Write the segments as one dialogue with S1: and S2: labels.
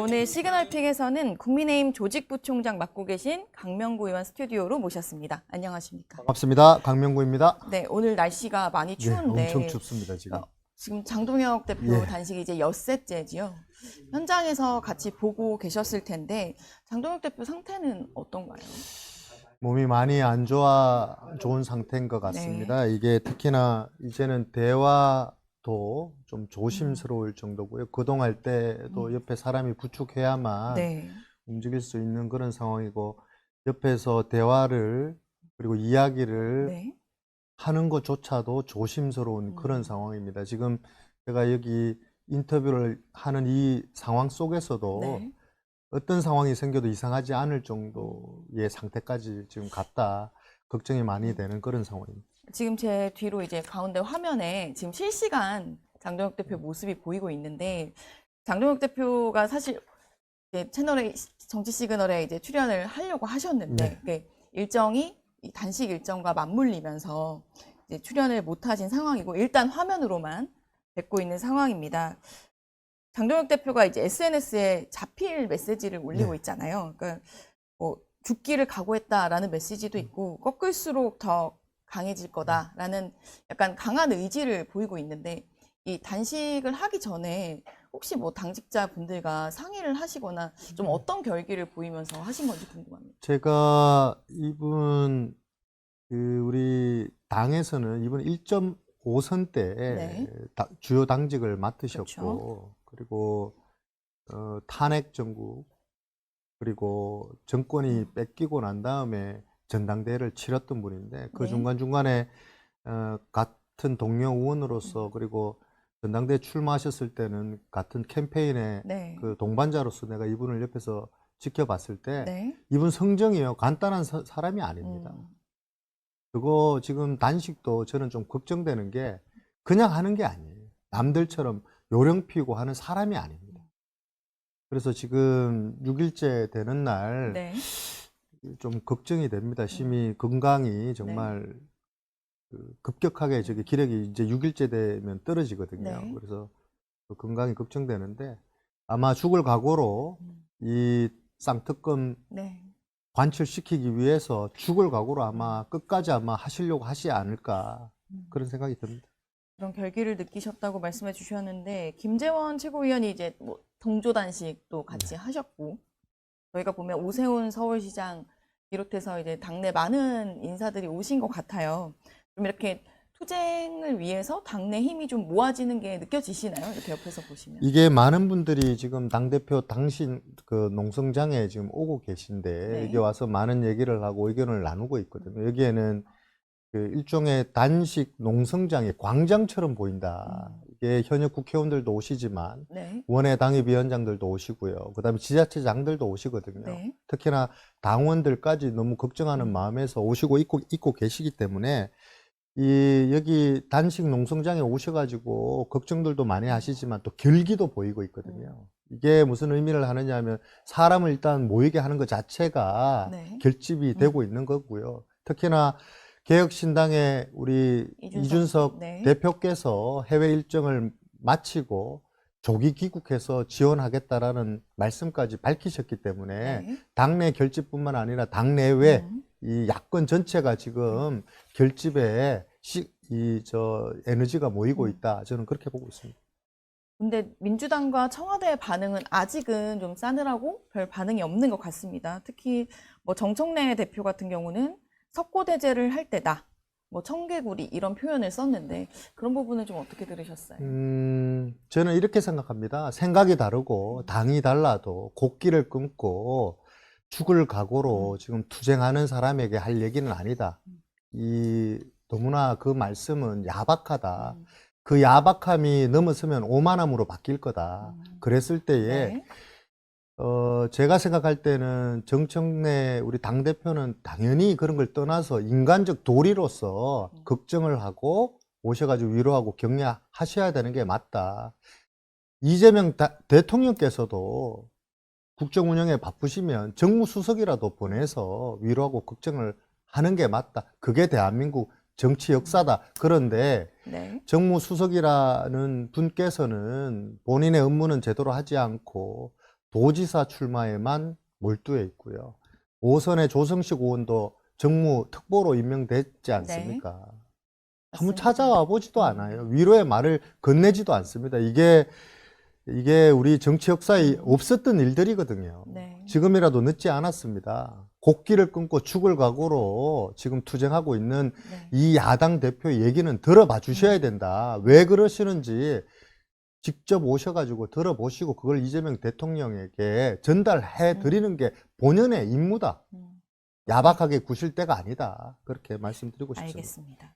S1: 오늘 시그널픽에서는 국민의힘 조직부총장 맡고 계신 강명구 의원 스튜디오로 모셨습니다. 안녕하십니까?
S2: 반갑습니다. 강명구입니다.
S1: 네, 오늘 날씨가 많이 추운데
S2: 네, 엄청 춥습니다, 지금.
S1: 지금 장동혁 대표
S2: 예.
S1: 단식이 이제 엿새째지요. 현장에서 같이 보고 계셨을 텐데 장동혁 대표 상태는 어떤가요?
S2: 몸이 많이 안 좋은 상태인 것 같습니다. 이게 특히나 이제는 대화도 좀 조심스러울 정도고요. 거동할 때도 옆에 사람이 부축해야만
S1: 네.
S2: 움직일 수 있는 그런 상황이고, 옆에서 대화를 그리고 이야기를
S1: 네.
S2: 하는 것조차도 조심스러운 그런 상황입니다. 지금 제가 여기 인터뷰를 하는 이 상황 속에서도
S1: 네.
S2: 어떤 상황이 생겨도 이상하지 않을 정도의 상태까지 지금 갔다. 걱정이 많이 되는 그런 상황입니다.
S1: 지금 제 뒤로 이제 가운데 화면에 지금 실시간 장동혁 대표 모습이 보이고 있는데, 장동혁 대표가 사실 이제 채널에 정치 시그널에 이제 출연을 하려고 하셨는데 그 일정이 이 단식 일정과 맞물리면서 이제 출연을 못 하신 상황이고, 일단 화면으로만 뵙고 있는 상황입니다. 장동혁 대표가 이제 SNS에 자필 메시지를 올리고 있잖아요. 그러니까 뭐 죽기를 각오했다라는 메시지도 있고, 꺾을수록 더 강해질 거다라는 약간 강한 의지를 보이고 있는데, 이 단식을 하기 전에 혹시 뭐 당직자 분들과 상의를 하시거나 좀 어떤 결기를 보이면서 하신 건지 궁금합니다.
S2: 제가 우리 당에서는 이번 1.5선 때 주요 당직을 맡으셨고,
S1: 그렇죠.
S2: 그리고 탄핵 정국, 그리고 정권이 뺏기고 난 다음에 전당대회를 치렀던 분인데, 그 중간중간에 같은 동료 의원으로서, 그리고 전당대회 출마하셨을 때는 같은 캠페인의 그 동반자로서 내가 이분을 옆에서 지켜봤을 때 이분 성정이요, 간단한 사람이 아닙니다. 그거 지금 단식도 저는 좀 걱정되는 게, 그냥 하는 게 아니에요. 남들처럼 요령 피우고 하는 사람이 아닙니다. 그래서 지금 6일째 되는 날 좀 걱정이 됩니다. 심히 건강이 정말 급격하게 저기 기력이 이제 6일째 되면 떨어지거든요. 그래서 그 건강이 걱정되는데, 아마 죽을 각오로 이 쌍특검 관철시키기 위해서 죽을 각오로 아마 끝까지 아마 하시려고 하지 않을까, 그런 생각이 듭니다.
S1: 그런 결기를 느끼셨다고 말씀해 주셨는데, 김재원 최고위원이 이제 뭐 동조 단식도 같이 하셨고, 저희가 보면 오세훈 서울시장 비롯해서 이제 당내 많은 인사들이 오신 것 같아요. 좀 이렇게 투쟁을 위해서 당내 힘이 좀 모아지는 게 느껴지시나요? 이렇게 옆에서 보시면.
S2: 이게 많은 분들이 지금 당대표 당신 그 농성장에 지금 오고 계신데, 여기 와서 많은 얘기를 하고 의견을 나누고 있거든요. 여기에는 그 일종의 단식 농성장의 광장처럼 보인다. 이게 현역 국회의원들도 오시지만 원외 당협위원장들도 오시고요. 그다음에 지자체장들도 오시거든요. 특히나 당원들까지 너무 걱정하는 마음에서 오시고 있고 계시기 때문에, 여기 단식 농성장에 오셔가지고 걱정들도 많이 하시지만 또 결기도 보이고 있거든요. 이게 무슨 의미를 하느냐 하면, 사람을 일단 모이게 하는 것 자체가 결집이 되고 있는 거고요. 특히나 개혁신당의 우리 이준석 대표께서 해외 일정을 마치고 조기 귀국해서 지원하겠다라는 말씀까지 밝히셨기 때문에, 당내 결집뿐만 아니라 당내외 이 야권 전체가 지금 결집에 에너지가 모이고 있다. 저는 그렇게 보고 있습니다.
S1: 근데 민주당과 청와대의 반응은 아직은 좀 싸늘하고 별 반응이 없는 것 같습니다. 특히 뭐 정청래 대표 같은 경우는 석고대죄를 할 때다, 뭐 청개구리 이런 표현을 썼는데, 그런 부분은 좀 어떻게 들으셨어요?
S2: 저는 이렇게 생각합니다. 생각이 다르고 당이 달라도 곡기를 끊고 죽을 각오로 지금 투쟁하는 사람에게 할 얘기는 아니다. 너무나 그 말씀은 야박하다. 그 야박함이 넘어서면 오만함으로 바뀔 거다. 그랬을 때에 제가 생각할 때는 정청래 우리 당대표는 당연히 그런 걸 떠나서 인간적 도리로서 걱정을 하고 오셔가지고 위로하고 격려하셔야 되는 게 맞다. 이재명 대통령께서도 국정 운영에 바쁘시면 정무수석이라도 보내서 위로하고 걱정을 하는 게 맞다. 그게 대한민국 정치 역사다. 그런데 정무수석이라는 분께서는 본인의 업무는 제대로 하지 않고 도지사 출마에만 몰두해 있고요. 5선의 조성식 의원도 정무 특보로 임명됐지 않습니까? 한번
S1: 맞습니다.
S2: 찾아와 보지도 않아요. 위로의 말을 건네지도 않습니다. 이게 우리 정치 역사에 없었던 일들이거든요.
S1: 네.
S2: 지금이라도 늦지 않았습니다. 곡기를 끊고 죽을 각오로 지금 투쟁하고 있는
S1: 네.
S2: 이 야당 대표의 얘기는 들어봐 주셔야 된다. 왜 그러시는지 직접 오셔가지고 들어보시고 그걸 이재명 대통령에게 전달해 드리는 게 본연의 임무다. 야박하게 구실 때가 아니다. 그렇게 말씀드리고 싶습니다.
S1: 알겠습니다.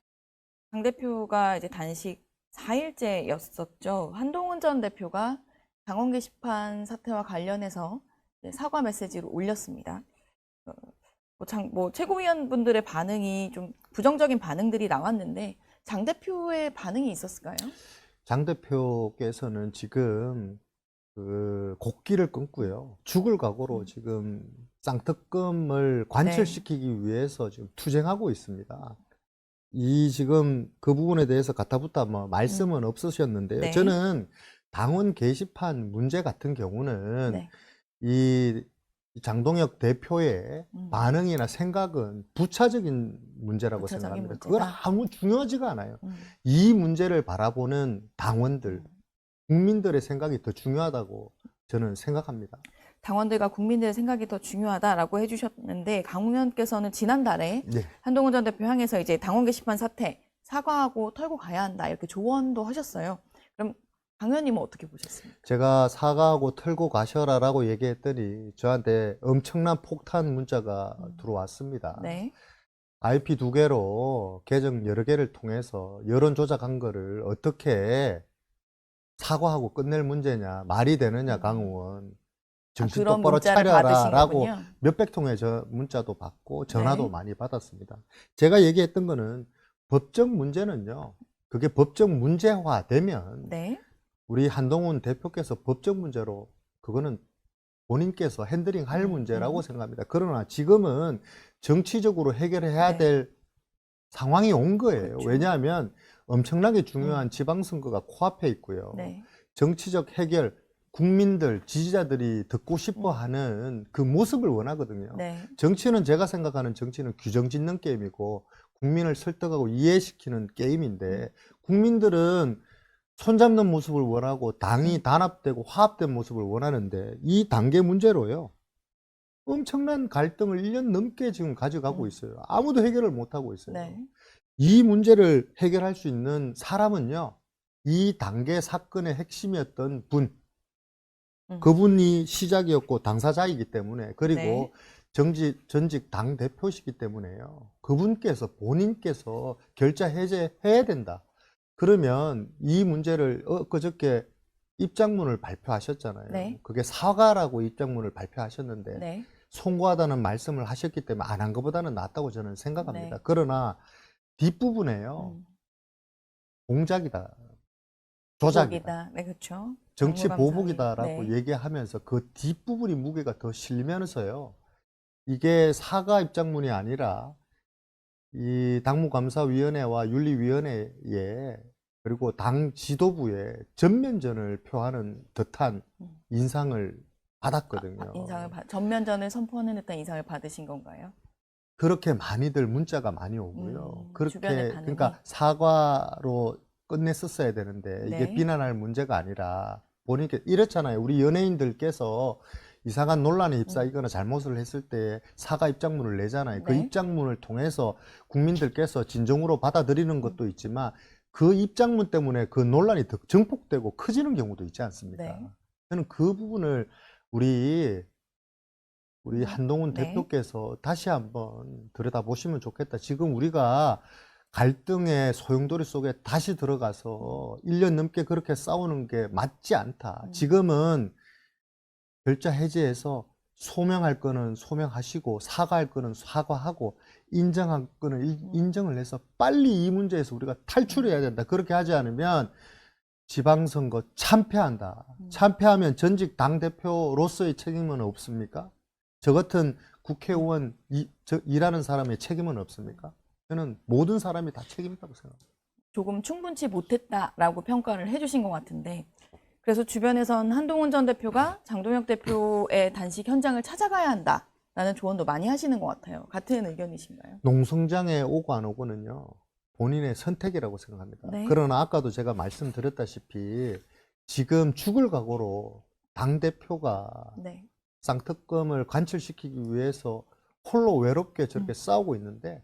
S1: 당 대표가 이제 단식 4일째였었죠. 한동훈 전 대표가 당원 게시판 사태와 관련해서 사과 메시지를 올렸습니다. 최고위원분들의 반응이 좀 부정적인 반응들이 나왔는데 장 대표의 반응이 있었을까요?
S2: 장 대표께서는 지금 그 곡기를 끊고요. 죽을 각오로 지금 쌍특검을 관철시키기 위해서 지금 투쟁하고 있습니다. 지금 그 부분에 대해서 가타부타 말씀은 없으셨는데요.
S1: 네.
S2: 저는 당원 게시판 문제 같은 경우는
S1: 네.
S2: 이 장동혁 대표의 반응이나 생각은 부차적인 문제라고
S1: 부차적인
S2: 생각합니다.
S1: 문제다.
S2: 그건 아무 중요하지가 않아요. 이 문제를 바라보는 당원들, 국민들의 생각이 더 중요하다고 저는 생각합니다.
S1: 당원들과 국민들의 생각이 더 중요하다라고 해주셨는데 강 의원께서는 지난달에
S2: 네.
S1: 한동훈 전 대표 향해서 이제 당원 게시판 사태 사과하고 털고 가야 한다 이렇게 조언도 하셨어요. 그럼 강 의원님은 어떻게 보셨습니까?
S2: 제가 사과하고 털고 가셔라라고 얘기했더니 저한테 엄청난 폭탄 문자가 들어왔습니다.
S1: 네.
S2: IP 2개로 계정 여러 개를 통해서 여론 조작한 거를 어떻게 사과하고 끝낼 문제냐, 말이 되느냐, 강 의원. 정신
S1: 그런
S2: 똑바로
S1: 문자를 받으신
S2: 차려라라고
S1: 거군요.
S2: 몇백 통의 문자도 받고 전화도
S1: 네.
S2: 많이 받았습니다. 제가 얘기했던 거는 법적 문제는요. 그게 법적 문제화되면
S1: 네.
S2: 우리 한동훈 대표께서 법적 문제로 그거는 본인께서 핸들링 할 문제라고 생각합니다. 그러나 지금은 정치적으로 해결해야
S1: 네.
S2: 될 상황이 온 거예요.
S1: 그렇죠.
S2: 왜냐하면 엄청나게 중요한 지방선거가 코앞에 있고요.
S1: 네.
S2: 정치적 해결, 국민들, 지지자들이 듣고 싶어 하는 그 모습을 원하거든요.
S1: 네.
S2: 정치는 제가 생각하는 정치는 규정 짓는 게임이고 국민을 설득하고 이해시키는 게임인데 국민들은 손잡는 모습을 원하고 당이 단합되고 화합된 모습을 원하는데 이 단계 문제로요. 엄청난 갈등을 1년 넘게 지금 가져가고 있어요. 아무도 해결을 못하고 있어요.
S1: 네.
S2: 이 문제를 해결할 수 있는 사람은요. 이 단계 사건의 핵심이었던 분. 그분이 시작이었고 당사자이기 때문에 그리고
S1: 네.
S2: 전직 당대표시기 때문에요. 그분께서 본인께서 결자 해제해야 된다. 그러면 이 문제를 그저께 입장문을 발표하셨잖아요.
S1: 네.
S2: 그게 사과라고 입장문을 발표하셨는데
S1: 네.
S2: 송구하다는 말씀을 하셨기 때문에 안 한 것보다는 낫다고 저는 생각합니다.
S1: 네.
S2: 그러나 뒷부분에요. 공작이다. 조작이다.
S1: 네, 그렇죠.
S2: 정치
S1: 당무감사에.
S2: 보복이다라고
S1: 네.
S2: 얘기하면서 그 뒷부분이 무게가 더 실리면서요. 이게 사과 입장문이 아니라 이 당무감사위원회와 윤리위원회에 그리고 당 지도부에 전면전을 표하는 듯한 인상을 받았거든요.
S1: 전면전을 선포하는 듯한 인상을 받으신 건가요?
S2: 그렇게 많이들 문자가 많이 오고요.
S1: 주변의
S2: 그렇게
S1: 반응이.
S2: 그러니까 사과로 끝냈었어야 되는데 이게
S1: 네.
S2: 비난할 문제가 아니라 본인께 이렇잖아요. 우리 연예인들께서 이상한 논란에 휩싸이거나 잘못을 했을 때 사과 입장문을 내잖아요. 그
S1: 네.
S2: 입장문을 통해서 국민들께서 진정으로 받아들이는 것도 있지만 그 입장문 때문에 그 논란이 더 증폭되고 커지는 경우도 있지 않습니까?
S1: 네.
S2: 저는 그 부분을 우리 한동훈
S1: 네.
S2: 대표께서 다시 한번 들여다보시면 좋겠다. 지금 우리가 갈등의 소용돌이 속에 다시 들어가서 1년 넘게 그렇게 싸우는 게 맞지 않다. 지금은 결자 해제해서 소명할 거는 소명하시고 사과할 거는 사과하고 인정할 거는 인정을 해서 빨리 이 문제에서 우리가 탈출해야 된다. 그렇게 하지 않으면 지방선거 참패한다. 참패하면 전직 당대표로서의 책임은 없습니까? 저 같은 국회의원 일하는 사람의 책임은 없습니까? 저는 모든 사람이 다 책임있다고 생각합니다.
S1: 조금 충분치 못했다라고 평가를 해주신 것 같은데 그래서 주변에선 한동훈 전 대표가 장동혁 대표의 단식 현장을 찾아가야 한다라는 조언도 많이 하시는 것 같아요. 같은 의견이신가요?
S2: 농성장에 오고 안 오고는요, 본인의 선택이라고 생각합니다.
S1: 네.
S2: 그러나 아까도 제가 말씀드렸다시피 지금 죽을 각오로 당대표가
S1: 네.
S2: 쌍특검을 관철시키기 위해서 홀로 외롭게 저렇게 싸우고 있는데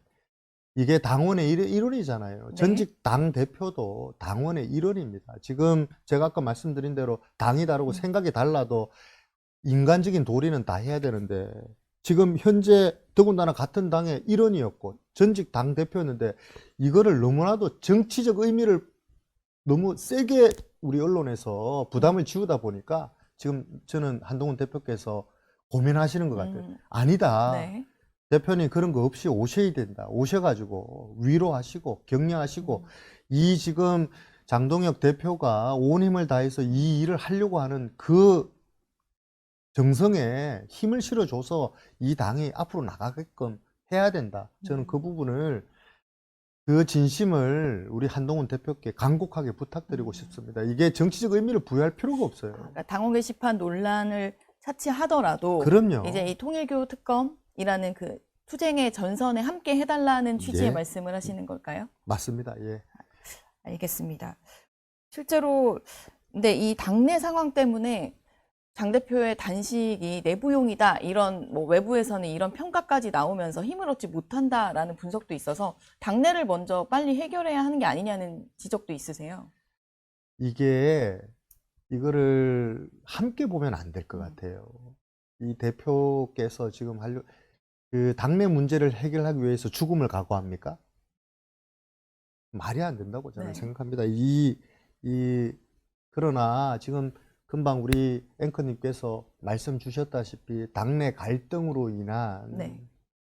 S2: 이게 당원의 일원이잖아요.
S1: 네.
S2: 전직 당대표도 당원의 일원입니다. 지금 제가 아까 말씀드린 대로 당이 다르고 생각이 달라도 인간적인 도리는 다 해야 되는데 지금 현재 더군다나 같은 당의 일원이었고 전직 당대표였는데 이거를 너무나도 정치적 의미를 너무 세게 우리 언론에서 부담을 지우다 보니까 지금 저는 한동훈 대표께서 고민하시는 것 같아요. 아니다.
S1: 네.
S2: 대표님 그런 거 없이 오셔야 된다. 오셔가지고 위로하시고 격려하시고 이 지금 장동혁 대표가 온 힘을 다해서 이 일을 하려고 하는 그 정성에 힘을 실어줘서 이 당이 앞으로 나가게끔 해야 된다. 저는 그 부분을 그 진심을 우리 한동훈 대표께 간곡하게 부탁드리고 싶습니다. 이게 정치적 의미를 부여할 필요가 없어요.
S1: 그러니까 당원 게시판 논란을 차치하더라도
S2: 그럼요.
S1: 이제 이 통일교 특검이라는 그 투쟁의 전선에 함께 해달라는 취지의
S2: 예.
S1: 말씀을 하시는 걸까요?
S2: 맞습니다. 예.
S1: 알겠습니다. 실제로 근데 이 당내 상황 때문에 장 대표의 단식이 내부용이다 이런 뭐 외부에서는 이런 평가까지 나오면서 힘을 얻지 못한다라는 분석도 있어서 당내를 먼저 빨리 해결해야 하는 게 아니냐는 지적도 있으세요.
S2: 이거를 함께 보면 안 될 것 같아요. 이 대표께서 지금 그 당내 문제를 해결하기 위해서 죽음을 각오합니까? 말이 안 된다고 저는
S1: 네.
S2: 생각합니다. 그러나 지금 금방 우리 앵커님께서 말씀 주셨다시피 당내 갈등으로 인한
S1: 네.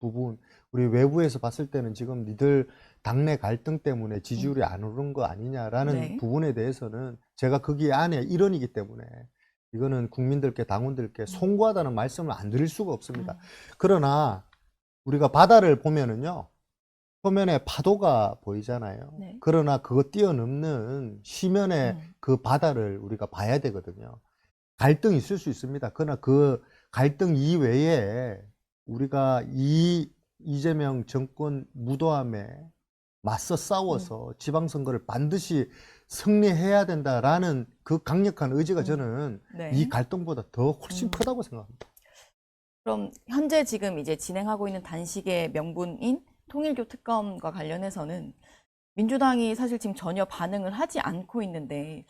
S2: 부분, 우리 외부에서 봤을 때는 지금 니들 당내 갈등 때문에 지지율이 안 오른 거 아니냐라는
S1: 네.
S2: 부분에 대해서는 제가 거기 안에 일원이기 때문에 이거는 국민들께 당원들께 송구하다는 말씀을 안 드릴 수가 없습니다. 그러나 우리가 바다를 보면은요, 표면에 파도가 보이잖아요.
S1: 네.
S2: 그러나 그거 뛰어넘는 시면의 그 바다를 우리가 봐야 되거든요. 갈등이 있을 수 있습니다. 그러나 그 갈등 이외에 우리가 이재명 정권 무도함에 맞서 싸워서 지방선거를 반드시 승리해야 된다라는 그 강력한 의지가 저는
S1: 네.
S2: 이 갈등보다 더 훨씬 크다고 생각합니다.
S1: 그럼 현재 지금 이제 진행하고 있는 단식의 명분인 통일교 특검과 관련해서는 민주당이 사실 지금 전혀 반응을 하지 않고 있는데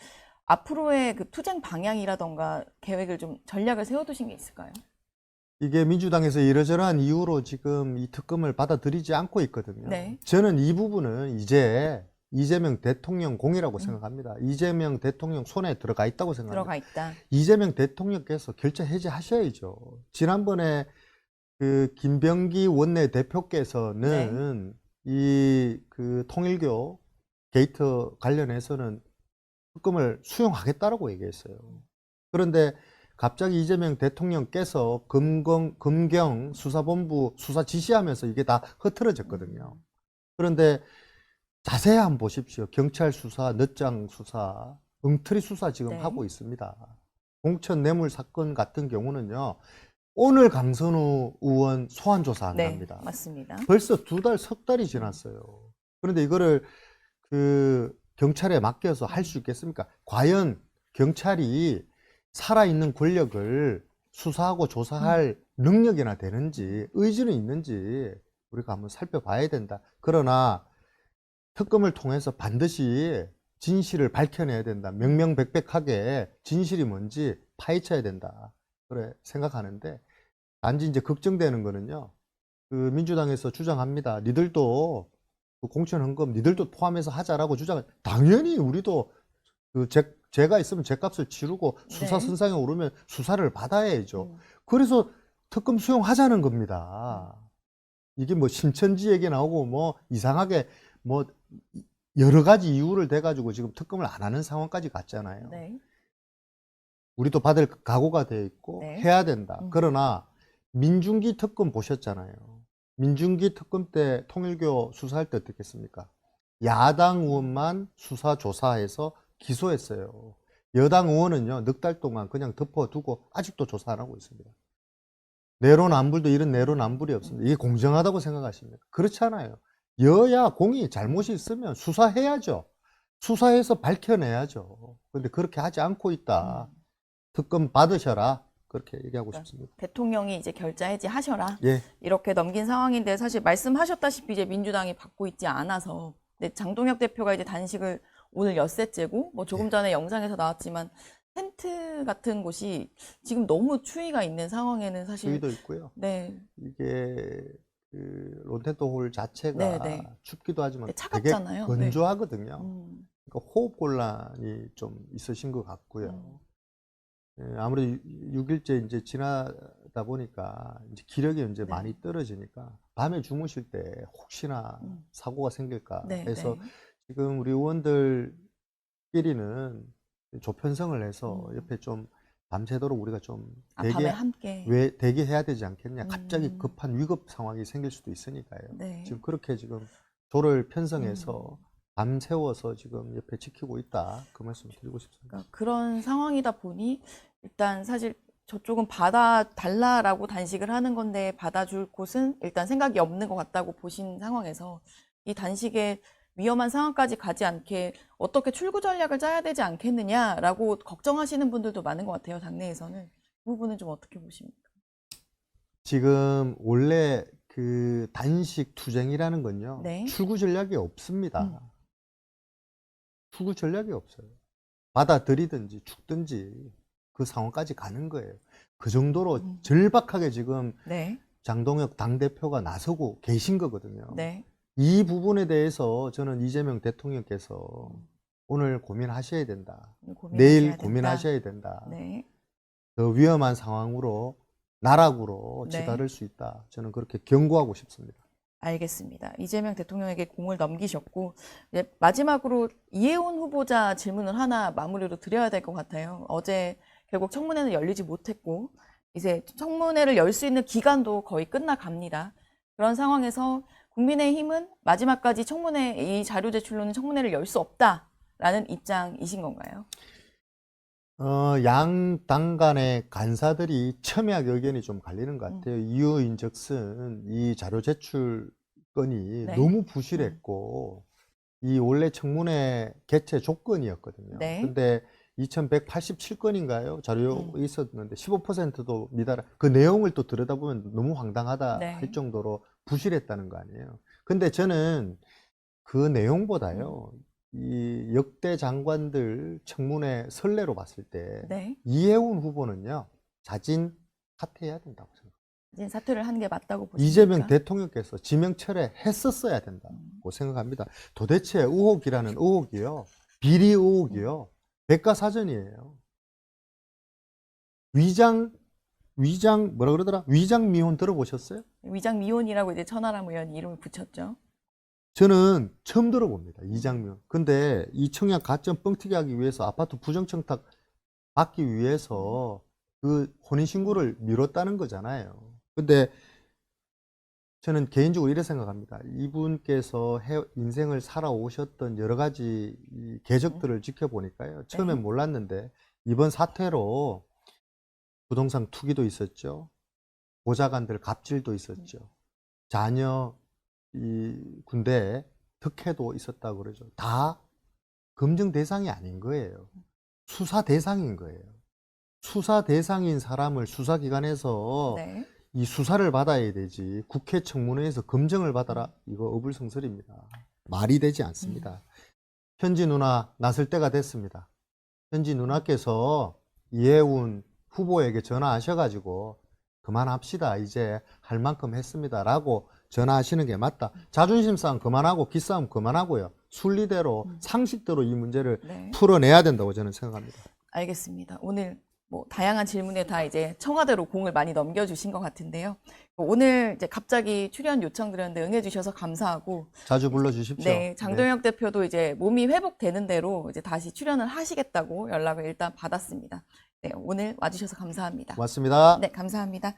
S1: 앞으로의 그 투쟁 방향이라던가 계획을 좀 전략을 세워두신 게 있을까요?
S2: 이게 민주당에서 이러저러한 이유로 지금 이 특검을 받아들이지 않고 있거든요.
S1: 네.
S2: 저는 이 부분은 이제 이재명 대통령 공이라고 생각합니다. 이재명 대통령 손에 들어가 있다고 생각합니다.
S1: 들어가 있다.
S2: 이재명 대통령께서 결재 해제하셔야죠. 지난번에 그 김병기 원내 대표께서는 이 그 통일교 게이트 관련해서는 특검을 수용하겠다라고 얘기했어요. 그런데 갑자기 이재명 대통령께서 금경 수사본부 수사 지시하면서 이게 다 흐트러졌거든요. 그런데 자세히 한번 보십시오. 경찰 수사, 늦장 수사, 엉터리 수사 지금
S1: 네.
S2: 하고 있습니다. 공천 뇌물 사건 같은 경우는요, 오늘 강선우 의원 소환 조사
S1: 네,
S2: 한답니다.
S1: 맞습니다.
S2: 벌써 2달, 석 달이 지났어요. 그런데 이거를 그 경찰에 맡겨서 할 수 있겠습니까? 과연 경찰이 살아있는 권력을 수사하고 조사할 능력이나 되는지, 의지는 있는지 우리가 한번 살펴봐야 된다. 그러나 특검을 통해서 반드시 진실을 밝혀내야 된다. 명명백백하게 진실이 뭔지 파헤쳐야 된다. 그래 생각하는데, 단지 이제 걱정되는 거는요, 그 민주당에서 주장합니다. 니들도 그 공천 헌금 니들도 포함해서 하자라고 주장을, 당연히 우리도 그 죄가 있으면 죄값을 치르고 수사
S1: 네.
S2: 선상에 오르면 수사를 받아야죠. 그래서 특검 수용하자는 겁니다. 이게 뭐 신천지 얘기 나오고 뭐 이상하게 뭐 여러 가지 이유를 대가지고 지금 특검을 안 하는 상황까지 갔잖아요.
S1: 네.
S2: 우리도 받을 각오가 돼 있고
S1: 네.
S2: 해야 된다. 그러나 민중기 특검 보셨잖아요. 민중기 특검 때 통일교 수사할 때 어떻겠습니까? 야당 의원만 수사 조사해서 기소했어요. 여당 의원은요, 넉 달 동안 그냥 덮어두고 아직도 조사 안 하고 있습니다. 내로남불도 이런 내로남불이 없습니다. 이게 공정하다고 생각하십니까? 그렇지 않아요. 여야 공이 잘못이 있으면 수사해야죠. 수사해서 밝혀내야죠. 근데 그렇게 하지 않고 있다. 특검 받으셔라. 그렇게 얘기하고 싶습니다.
S1: 대통령이 이제 결자 해지하셔라.
S2: 예.
S1: 이렇게 넘긴 상황인데 사실 말씀하셨다시피 이제 민주당이 받고 있지 않아서 근데 장동혁 대표가 이제 단식을 오늘 엿새째고 뭐 조금 전에 영상에서 나왔지만 텐트 같은 곳이 지금 너무 추위가 있는 상황에는 사실
S2: 수위도 있고요.
S1: 네.
S2: 이게 그 론텐트홀 자체가
S1: 네, 네.
S2: 춥기도 하지만
S1: 네,
S2: 되게
S1: 차갑잖아요.
S2: 건조하거든요.
S1: 음.
S2: 그러니까 호흡 곤란이 좀 있으신 것 같고요. 예, 아무래도 6일째 이제 지나다 보니까 이제 기력이 이제
S1: 네.
S2: 많이 떨어지니까 밤에 주무실 때 혹시나 사고가 생길까
S1: 네,
S2: 해서
S1: 네.
S2: 지금 우리 의원들끼리는 조편성을 해서 옆에 좀 밤새도록 우리가 좀
S1: 밤에 함께.
S2: 왜 대기해야 되지 않겠냐. 갑자기
S1: 음.
S2: 급한 위급 상황이 생길 수도 있으니까요.
S1: 네.
S2: 지금 그렇게 지금 조를 편성해서 밤새워서 지금 옆에 지키고 있다. 그 말씀을 드리고 싶습니다.
S1: 그러니까 그런 상황이다 보니 일단 사실 저쪽은 받아달라라고 단식을 하는 건데 받아줄 곳은 일단 생각이 없는 것 같다고 보신 상황에서 이 단식에 위험한 상황까지 가지 않게 어떻게 출구 전략을 짜야 되지 않겠느냐라고 걱정하시는 분들도 많은 것 같아요. 당내에서는. 그 부분은 좀 어떻게 보십니까?
S2: 지금 원래 그 단식 투쟁이라는 건요.
S1: 네.
S2: 출구 전략이 없습니다. 출구 전략이 없어요. 받아들이든지 죽든지 그 상황까지 가는 거예요. 그 정도로 절박하게 지금
S1: 네.
S2: 장동혁 당대표가 나서고 계신 거거든요.
S1: 네.
S2: 이 부분에 대해서 저는 이재명 대통령께서 오늘 고민하셔야 된다. 내일 고민하셔야 된다.
S1: 네.
S2: 더 위험한 상황으로 나락으로
S1: 네.
S2: 치달을 수 있다. 저는 그렇게 경고하고 싶습니다.
S1: 알겠습니다. 이재명 대통령에게 공을 넘기셨고 이제 마지막으로 이해운 후보자 질문을 하나 마무리로 드려야 될 것 같아요. 어제 결국 청문회는 열리지 못했고 이제 청문회를 열 수 있는 기간도 거의 끝나갑니다. 그런 상황에서 국민의힘은 마지막까지 청문회 이 자료 제출로는 청문회를 열 수 없다라는 입장이신 건가요?
S2: 양 당 간의 간사들이 첨예하게 의견이 좀 갈리는 것 같아요. 이유인즉슨 이 자료 제출 건이
S1: 네.
S2: 너무 부실했고 이 원래 청문회 개최 조건이었거든요.
S1: 네.
S2: 근데 2187건인가요? 자료 있었는데 15%도 미달, 그 내용을 또 들여다보면 너무 황당하다
S1: 네.
S2: 할 정도로 부실했다는 거 아니에요. 근데 저는 그 내용보다요, 이 역대 장관들 청문회 선례로 봤을 때
S1: 네.
S2: 이해운 후보는요, 자진 사퇴해야 된다고 생각합니다.
S1: 이제 사퇴를 하는 게 맞다고 보십니까?
S2: 이재명 대통령께서 지명 철회했었어야 된다고 생각합니다. 도대체 의혹이라는 의혹이요, 비리 의혹이요, 백과사전이에요. 뭐라 그러더라? 위장 미혼 들어보셨어요?
S1: 위장 미혼이라고 이제 천하람 의원이 이름을 붙였죠.
S2: 저는 처음 들어봅니다. 이장면. 근데 이 청약 가점 뻥튀기 하기 위해서 아파트 부정청탁 받기 위해서 그 혼인신고를 미뤘다는 거잖아요. 근데 저는 개인적으로 이렇게 생각합니다. 이분께서 인생을 살아오셨던 여러 가지 이 궤적들을 지켜보니까요. 처음엔 몰랐는데 이번 사태로 부동산 투기도 있었죠. 보좌관들 갑질도 있었죠. 자녀 이 군대에 특혜도 있었다고 그러죠. 다 검증 대상이 아닌 거예요. 수사 대상인 거예요. 수사 대상인 사람을 수사기관에서
S1: 네.
S2: 이 수사를 받아야 되지, 국회 청문회에서 검증을 받아라, 이거 어불성설입니다. 말이 되지 않습니다. 현지 누나 나설 때가 됐습니다. 현지 누나께서 이해운 후보에게 전화하셔가지고 그만합시다, 이제 할 만큼 했습니다 라고 전화하시는 게 맞다. 자존심 싸움 그만하고 기싸움 그만하고요, 순리대로 상식대로 이 문제를 풀어내야 된다고 저는 생각합니다.
S1: 알겠습니다. 오늘 뭐 다양한 질문에 다 이제 청와대로 공을 많이 넘겨주신 것 같은데요. 오늘 이제 갑자기 출연 요청드렸는데 응해주셔서 감사하고,
S2: 자주 불러주십시오.
S1: 네, 장동혁 대표도 이제 몸이 회복되는 대로 이제 다시 출연을 하시겠다고 연락을 일단 받았습니다. 네, 오늘 와주셔서 감사합니다.
S2: 고맙습니다.
S1: 네, 감사합니다.